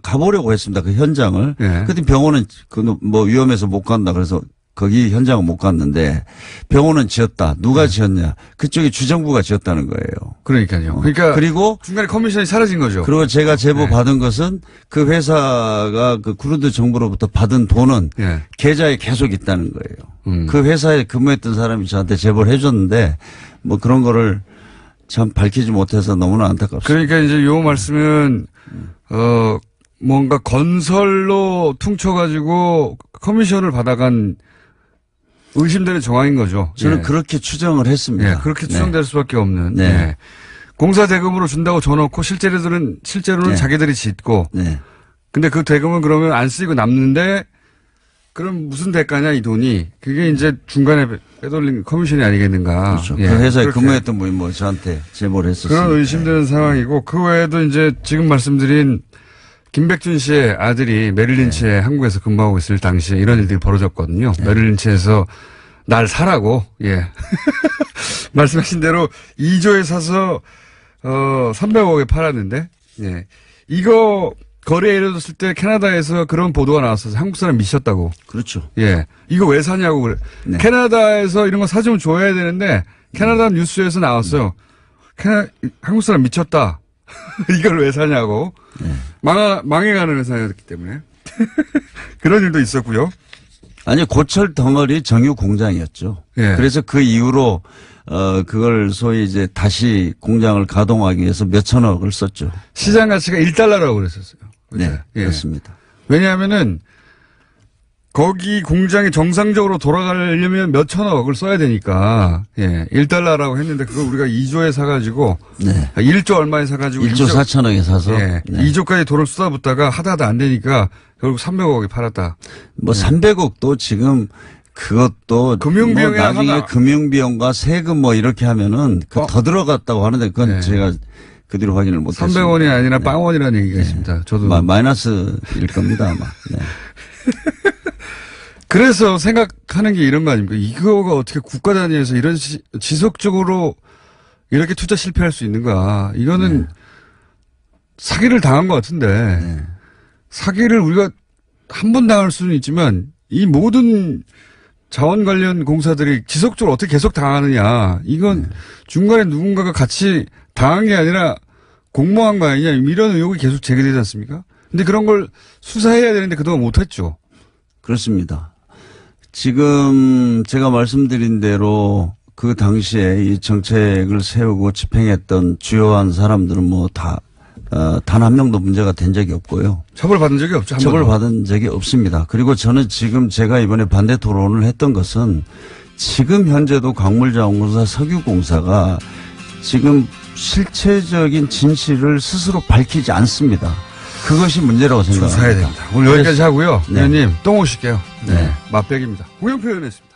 가보려고 했습니다. 그 현장을. 예. 그랬더니 병원은 뭐 위험해서 못 간다. 그래서 거기 현장은 못 갔는데 병원은 지었다. 누가 지었냐. 그쪽에 주정부가 지었다는 거예요. 그러니까요. 그러니까. 그리고 중간에 커미션이 사라진 거죠. 그리고 제가 제보 네. 받은 것은 그 회사가 그 크루드 정부로부터 받은 돈은 예. 계좌에 계속 있다는 거예요. 그 회사에 근무했던 사람이 저한테 제보를 해줬는데 뭐 그런 거를 참 밝히지 못해서 너무나 안타깝습니다. 그러니까 이제 요 말씀은 뭔가 건설로 퉁쳐가지고 커미션을 받아간 의심되는 정황인 거죠. 저는 예. 그렇게 추정을 했습니다. 예, 그렇게 추정될 수밖에 없는. 네. 예. 공사 대금으로 준다고 줘놓고 실제로는 네. 자기들이 짓고. 네. 근데 그 대금은 그러면 안 쓰이고 남는데 그럼 무슨 대가냐 이 돈이. 그게 이제 중간에 빼돌린 커미션이 아니겠는가. 그렇죠. 예. 그 회사에 그렇게. 근무했던 분이 뭐 저한테 제보를 했었습니다. 그런 의심되는 상황이고 그 외에도 이제 지금 말씀드린 김백준 씨의 아들이 메릴린치에 한국에서 근무하고 있을 당시에 이런 일들이 벌어졌거든요. 메릴린치에서 날 사라고, 예. 말씀하신 대로 2조에 사서, 300억에 팔았는데, 예. 이거 거래에 이뤄졌을 때 캐나다에서 그런 보도가 나왔어서 한국 사람 미쳤다고. 그렇죠. 예. 이거 왜 사냐고 그래. 네. 캐나다에서 이런 거 사주면 줘야 되는데 캐나다 뉴스에서 나왔어요. 한국 사람 미쳤다. 이걸 왜 사냐고. 네. 망해가는 회사였기 때문에. 그런 일도 있었고요. 아니 고철 덩어리 정유 공장이었죠. 예. 그래서 그 이후로 그걸 소위 이제 다시 공장을 가동하기 위해서 몇천억을 썼죠. 시장 가치가 1달러라고 그랬었어요. 그죠? 네, 예. 그렇습니다. 왜냐하면은 거기 공장이 정상적으로 돌아가려면 몇천억을 써야 되니까, 예, 1달러라고 했는데 그걸 우리가 2조에 사가지고, 네. 1조 얼마에 사가지고 1조 4천억에 사서 예, 네. 2조까지 돈을 쏟아붓다가 하다 안 되니까 결국 300억에 팔았다. 뭐 300억도 지금 그것도 금융비용이 뭐 나중에 하나. 금융비용과 세금 뭐 이렇게 하면은 더 들어갔다고 하는데 그건 네. 제가 그 뒤로 확인을 못했습니다. 300원이 아니라 네. 빵원이라는 얘기가 있습니다. 저도. 마이너스일 겁니다 아마. 네. 그래서 생각하는 게 이런 거 아닙니까? 이거가 어떻게 국가 단위에서 이런 지속적으로 이렇게 투자 실패할 수 있는가. 이거는 사기를 당한 것 같은데 네. 사기를 우리가 한 번 당할 수는 있지만 이 모든 자원 관련 공사들이 지속적으로 어떻게 계속 당하느냐. 이건 중간에 누군가가 같이 당한 게 아니라 공모한 거 아니냐. 이런 의혹이 계속 제기되지 않습니까? 근데 그런 걸 수사해야 되는데 그동안 못했죠. 그렇습니다. 지금 제가 말씀드린 대로 그 당시에 이 정책을 세우고 집행했던 주요한 사람들은 뭐 다 단 한 명도 문제가 된 적이 없고요. 처벌받은 적이 없죠. 한 번도. 처벌받은 적이 없습니다. 그리고 저는 지금 제가 이번에 반대 토론을 했던 것은 지금 현재도 광물자원공사 석유공사가 지금 실체적인 진실을 스스로 밝히지 않습니다. 그것이 문제라고 조사해야 생각합니다. 됩니다. 오늘 여기까지 하고요. 네. 의원님 또 오실게요. 네. 맛백입니다. 홍영표 의원이었습니다.